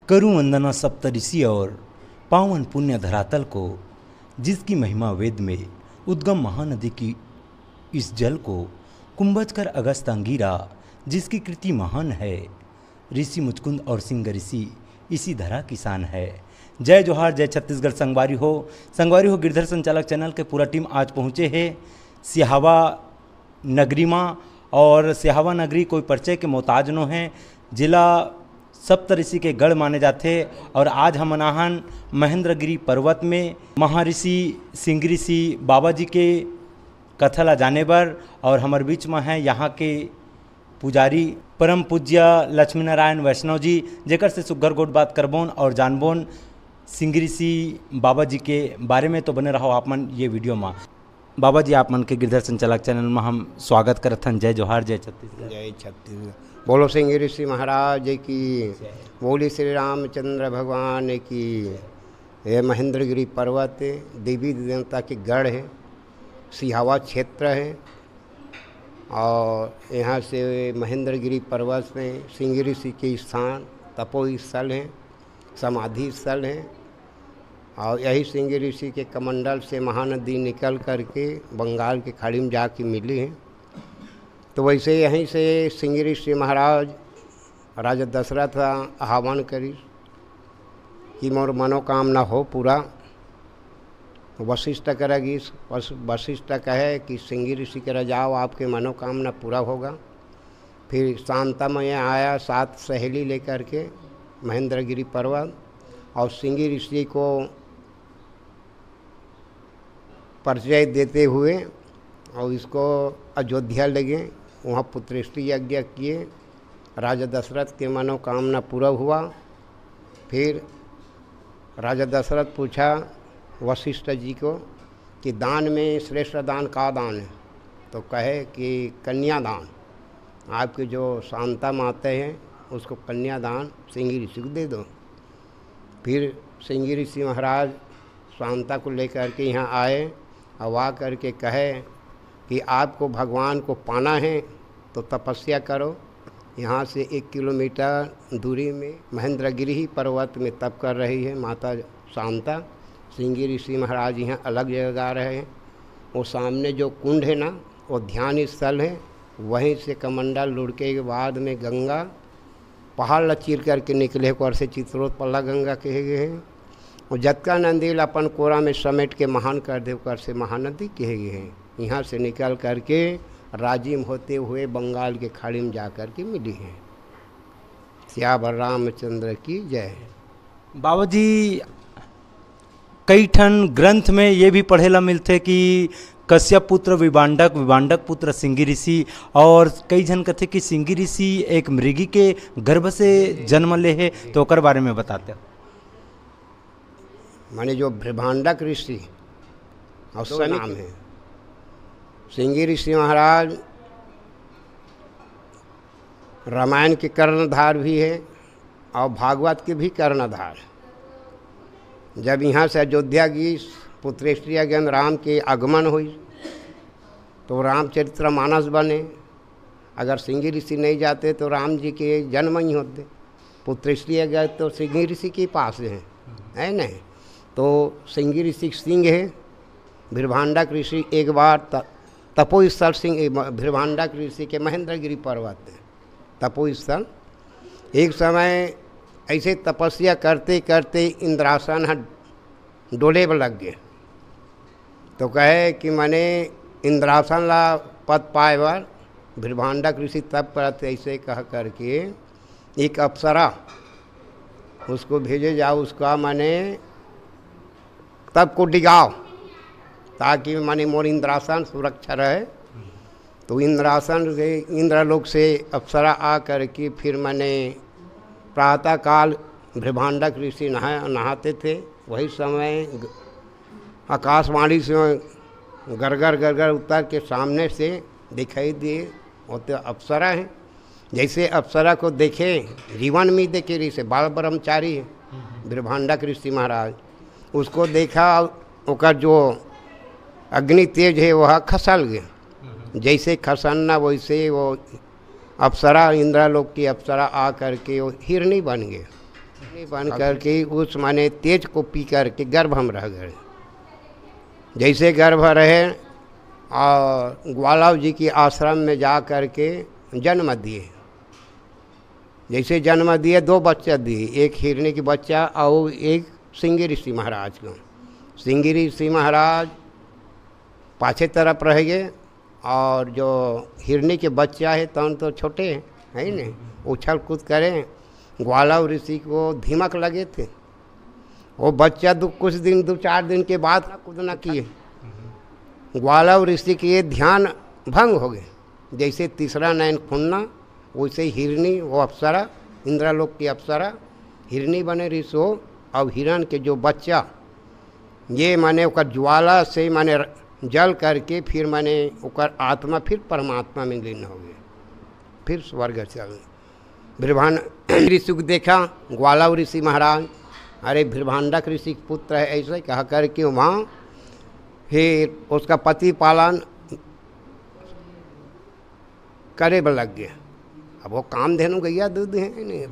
करूं वंदना सप्तऋषि और पावन पुण्य धरातल को, जिसकी महिमा वेद में उद्गम महानदी की इस जल को कुंभज कर अगस्त अंगीरा, जिसकी कृति महान है। ऋषि मुचकुंद और सिंह ऋषि इसी धरा किसान है। जय जोहार, जय छत्तीसगढ़। संगवारी हो गिरधर संचालक चैनल के पूरा टीम आज पहुँचे हैं सिहावा नगरी में। और सिहावा नगरी कोई परिचय के मोहताज नो है, जिला सप्तऋषि के गढ़ माने जाते। और आज हम अनाहन महेंद्रगिरी पर्वत में महर्षि सिंह ऋषि बाबा जी के कथा ला जाने बर। और हमारे बीच में है यहाँ के पुजारी परम पूज्य लक्ष्मी नारायण वैष्णव जी, जेकर से सुग्घर गोट बात करबोन और जानबोन सिंह ऋषि बाबा जी के बारे में। तो बने रहो आप मन ये वीडियो में। बाबा जी, आप मन के गिरधर संचालक चैनल में हम स्वागत करत हन। जय जोहार, जय छत्तीसगढ़। जय छत्तीसगढ़। बोलो सिंह ऋषि महाराज की, बोली श्री रामचंद्र भगवान की। ये महेंद्रगिरी पर्वत देवी देवता के गढ़ है, सिहावा क्षेत्र है। और यहाँ से महेंद्रगिरी पर्वत में सिंह ऋषि के स्थान तपो स्थल हैं, समाधि स्थल हैं। और यही सिंह ऋषि के कमंडल से महानदी निकल करके बंगाल के खाड़ी में जाके मिली हैं। तो वैसे यहीं से सिंह ऋषि महाराज राजा दशरथ आह्वान करी कि मोर मनोकामना हो पूरा। वशिष्ठ करेगी, वशिष्ठ कहे कि सिंह ऋषि के जाओ, आपके मनोकामना पूरा होगा। फिर शांता में आया 7 सहेली लेकर के महेंद्रगिरी पर्वत, और सिंह ऋषि को परिचय देते हुए और इसको अयोध्या लगे, वहाँ पुत्रेष्टि यज्ञ किए। राजा दशरथ के मनोकामना पूरा हुआ। फिर राजा दशरथ पूछा वशिष्ठ जी को कि दान में श्रेष्ठ दान का दान है? तो कहे कि कन्यादान। आपके जो शांता माते हैं उसको कन्यादान सिंह ऋषि को दे दो। फिर सिंह ऋषि महाराज शांता को लेकर के यहाँ आए और आ करके कहे कि आपको भगवान को पाना है तो तपस्या करो। यहाँ से 1 किलोमीटर दूरी में महेंद्रगिरी पर्वत में तप कर रही है माता शांता। सिंह ऋषि महाराज यहाँ अलग जगह रहे हैं। वो सामने जो कुंड है ना, वो ध्यान स्थल है। वहीं से कमंडल लुढ़के के बाद में गंगा पहाड़ चीर करके निकले कर से चित्रोत्पला गंगा कहे गए हैं। और जतका नंदील अपन कोरा में समेट के महान कर दे कर से महानदी कहे गए हैं। यहाँ से निकल करके राजिम होते हुए बंगाल के खाड़ी में जा कर के मिली हैं। सियावर रामचंद्र की जय। बाबा जी, कई ठन ग्रंथ में ये भी पढ़ेला मिलते कि कश्यप पुत्र विभांडक, विभांडक पुत्र सिंह ऋषि। और कई जन कहते कि सिंह ऋषि एक मृगी के गर्भ से जन्म ले है। तो ओकर बारे में बताते। माने जो विभांडक ऋषि उसका नाम है। सिंह ऋषि महाराज रामायण के कर्णधार भी है और भागवत के भी कर्णधार। जब यहाँ से अयोध्या की पुत्रेष्टि ज्ञान राम के आगमन हुई तो रामचरित्र मानस बने। अगर सिंह ऋषि नहीं जाते तो राम जी के जन्म ही होते। पुत्रेष्टि गए तो सिंह ऋषि के पास है नहीं। तो सिंह ऋषि सिंह है, विभांडक ऋषि एक बार तपो स्थल सिंह विभांडक ऋषि के महेंद्रगिरी पर्वत है तपो स्थल। एक समय ऐसे तपस्या करते करते इंद्रासन डोले पर लग गए। तो कहे कि मैंने इंद्रासन ला पद पाए बार विभांडक ऋषि तप करते ऐसे कह करके एक अप्सरा उसको भेजे जाओ, उसका मैंने तब को डिगाओ ताकि माने मोर इंद्रासन सुरक्षा रहे। तो इंद्रासन से इंद्रलोक से अप्सरा आ करके फिर मैंने प्रातःकाल विभांडक ऋषि नहाते थे। वही समय आकाशवाणी से गरगर गरगर उतर के सामने से दिखाई दिए, वो तो अप्सरा है। जैसे अप्सरा को देखे जीवन में देखे ऋषि बाल ब्रह्मचारी है विभांडक ऋषि महाराज। उसको देखा, ओकर जो अग्नि तेज है वह खसल गया। जैसे खसलना वैसे वो अप्सरा इंद्रलोक की अप्सरा आ करके वो हिरनी बन गए। बन करके उस माने तेज को पी करके गर्भ हम रह गए। जैसे गर्भ रहे और ग्वालाव जी की आश्रम में जा करके जन्म दिए। जैसे जन्म दिए 2 बच्चा दिए, एक हिरनी की बच्चा और एक सिंगी ऋषि महाराज को। सिंगी ऋषि महाराज पाछे तरफ रह गए और जो हिरनी के बच्चा है तो छोटे हैं, है नहीं, उछल कूद करें। ग्वालाव ऋषि को धीमक लगे थे। वो बच्चा कुछ दिन 2-4 दिन के बाद कूदना किए। ग्वालाव ऋषि के ध्यान भंग हो गए। जैसे तीसरा नयन खुलना वैसे हिरनी, वो अप्सरा, इंद्रलोक की अप्सरा हिरनी बने ऋषि हो। और हिरण के जो बच्चा ये माने ओकर ज्वाला से माने जल करके फिर माने ओकर आत्मा फिर परमात्मा में लीन हो गए, फिर स्वर्ग चल। ब्रह्मांड ऋषि को देखा ग्वालाव ऋषि महाराज, अरे ब्रह्मांडक ऋषि के पुत्र है, ऐसे कह करके वहाँ फिर उसका पति पालन करे लग गया। अब वो कामधेनु गैया दूध है नहीं,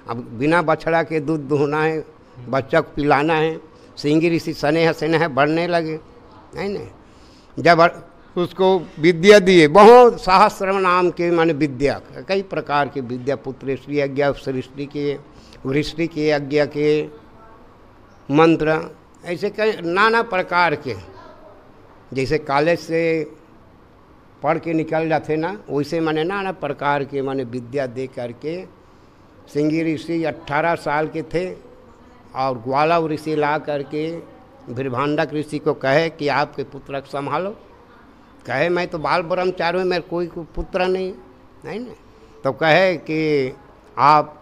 अब बिना बछड़ा के दूध दुहना है, बच्चा को पिलाना है। सिंगी ऋषि स्नेह स्नेह बढ़ने लगे, है नहीं। जब उसको विद्या दिए, बहुत सहस्र नाम के माने विद्या, कई प्रकार की विद्या, पुत्रेश्वरी यज्ञ, सृष्टि के, वृष्टि के यज्ञ के मंत्र, ऐसे कई नाना प्रकार के। जैसे कॉलेज से पढ़ के निकल जाते ना, वैसे माने नाना प्रकार के माने विद्या दे करके सिंगी ऋषि 18 साल के थे। और ग्वालाव ऋषि ला करके ब्रह्मांडक ऋषि को कहे कि आपके पुत्र को संभालो। कहे मैं तो बाल ब्रह्मचारी, मेरे कोई पुत्र नहीं है ना। तो कहे कि आप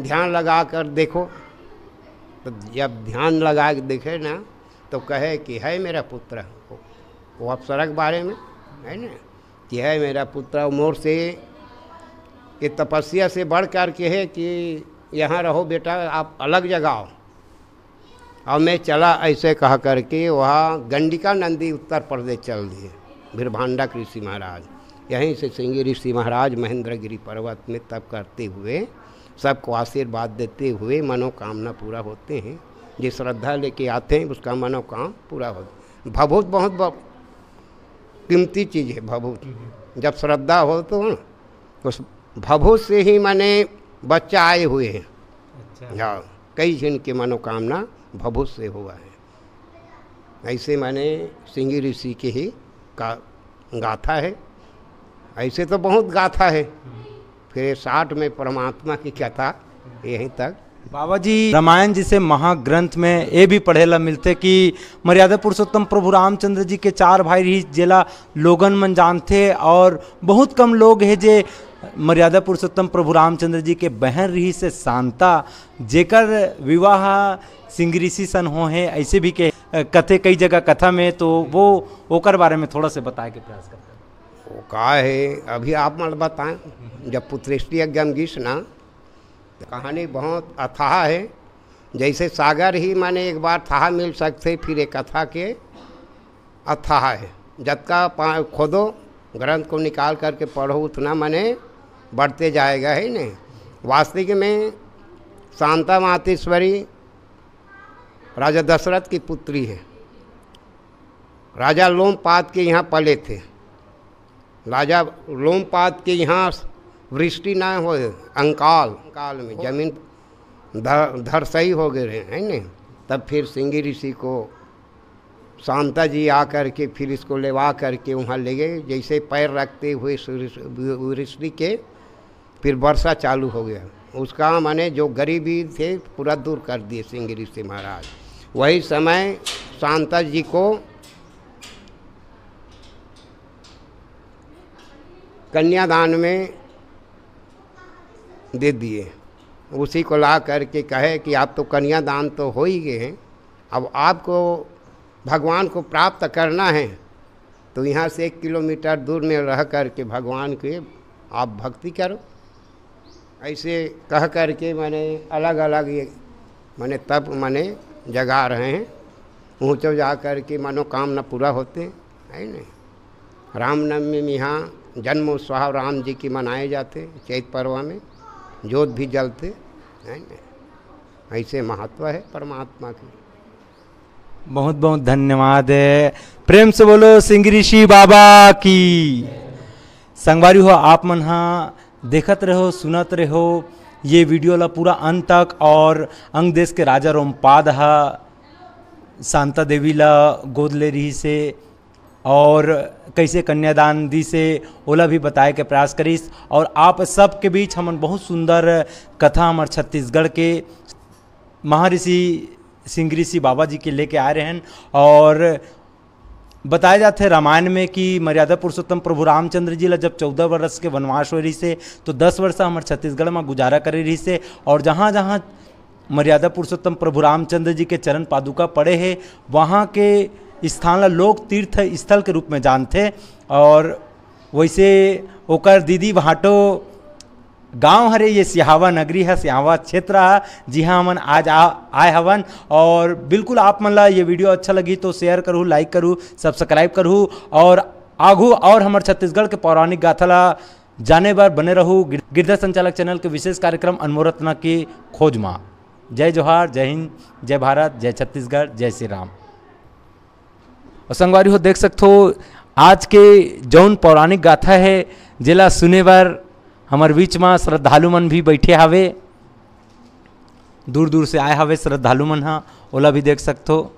ध्यान लगा कर देखो। तो जब ध्यान लगा के देखे ना तो कहे कि है मेरा पुत्र, वो अप्सरा के बारे में है ना, कि है मेरा पुत्र। मोर से ये तपस्या से बढ़ कर के है कि यहाँ रहो बेटा, आप अलग जगह आओ। और मैं चला ऐसे कह करके वहाँ गंडिका नंदी उत्तर प्रदेश चल दिए ब्रह्मांडक ऋषि महाराज। यहीं से सिंगी ऋषि महाराज महेंद्रगिरी पर्वत में तप करते हुए सबको आशीर्वाद देते हुए मनोकामना पूरा होते हैं। जो श्रद्धा लेके आते हैं उसका मनोकाम पूरा होता है। भभूत बहुत कीमती चीज़ है। भभूत जब श्रद्धा हो तो उस भभूत से ही माने बच्चा आए हुए हैं। अच्छा। हाँ, कई जन की मनोकामना भभूत से हुआ है। ऐसे माने सिंगी ऋषि की ही का गाथा है। ऐसे तो बहुत गाथा है। फिर 60 में परमात्मा की कथा यहीं तक। बाबा जी, रामायण जिसे महाग्रंथ में ये भी पढ़ेला मिलते कि मर्यादा पुरुषोत्तम प्रभु रामचंद्र जी के 4 भाई रही, जेला लोगन मन जानते। और बहुत कम लोग है जे मर्यादा पुरुषोत्तम प्रभु रामचंद्र जी के बहन रही से शांता, जेकर विवाह सिंह ऋषि सन हो है, ऐसे भी के कथे कई जगह कथा में। तो वो ओकर बारे में थोड़ा से बताए के प्रयास करते हैं। वो का है अभी आप मत बताएं। जब पुत्रेष्टि यज्ञ गीस ना, तो कहानी बहुत अथाह है। जैसे सागर ही माने एक बार था मिल सकते, फिर एक कथा के अथाह है। जब का खोदो ग्रंथ को निकाल करके पढ़ो उतना माने बढ़ते जाएगा, है नहीं। वास्तविक में शांता मातेश्वरी राजा दशरथ की पुत्री है। राजा लोमपाद के यहाँ पले थे। राजा लोमपाद के यहाँ वृष्टि ना हो, अंकाल में जमीन धरसई हो गए हैं नहीं। तब फिर सिंगी ऋषि को शांता जी आकर के फिर इसको लेवा करके वहाँ ले गए। जैसे पैर रखते हुए वृष्टि के फिर वर्षा चालू हो गया। उसका माने जो गरीबी थे पूरा दूर कर दिए सिंगी ऋषि महाराज। वही समय शांता जी को कन्यादान में दे दिए। उसी को ला करके कहे कि आप तो कन्यादान तो हो ही गए हैं, अब आपको भगवान को प्राप्त करना है तो यहाँ से 1 किलोमीटर दूर में रह करके भगवान के आप भक्ति करो। ऐसे कह करके मैंने अलग अलग ये मैंने तब मैंने जगा रहे हैं। ऊँचो जा कर के मनोकामना पूरा होते हैं, है नहीं। रामनवमी में यहाँ जन्मोत्सव राम जी की मनाए जाते, चैत पर्व में जोत भी जलते, है नहीं। ऐसे महत्व है परमात्मा की। बहुत बहुत धन्यवाद। प्रेम से बोलो सिंह ऋषि बाबा की। संगवारी हो आप मन हाँ देखत रहो सुनत रहो ये वीडियो ला पूरा अंत तक। और अंग देश के राजा रोमपाद हा शांता देवी ला गोद ले रही से और कैसे कन्यादान दी से ओला भी बताए के प्रयास करीस। और आप सब के बीच हमन बहुत सुंदर कथा हमार छत्तीसगढ़ के महर्षि सिंह ऋषि बाबा जी के लेके आ रहे हैं। और बताया जाते हैं रामायण में कि मर्यादा पुरुषोत्तम प्रभु रामचंद्र जी ला जब 14 वर्ष के वनवास हो रही से तो 10 वर्ष हमारे छत्तीसगढ़ में गुजारा करे रही से। और जहाँ जहाँ मर्यादा पुरुषोत्तम प्रभु रामचंद्र जी के चरण पादुका पड़े हैं वहाँ के स्थान ला लोग तीर्थ स्थल के रूप में जानते। और वैसे ओकर दीदी भाटो गांव हरे ये सिहावा नगरी है, सिहावा क्षेत्र है जी हाँ हमन आज आए हवन। और बिल्कुल आप मन ला ये वीडियो अच्छा लगी तो शेयर करूँ, लाइक करूँ, सब्सक्राइब करूँ और आगू और हमारे छत्तीसगढ़ के पौराणिक गाथा ला जाने बार बने रहूँ गिरधर संचालक चैनल के विशेष कार्यक्रम अनमोल रत्ना की खोज माँ। जय जोहार, जय हिंद, जय भारत, जय छत्तीसगढ़, जय श्री राम। और संगवारी हो देख सकते हो आज के जौन पौराणिक गाथा है जिला सुने बार हमार बीच में श्रद्धालु मन भी बैठे हावे, दूर दूर से आए हावे श्रद्धालु मन हा ओला भी देख सकते हो।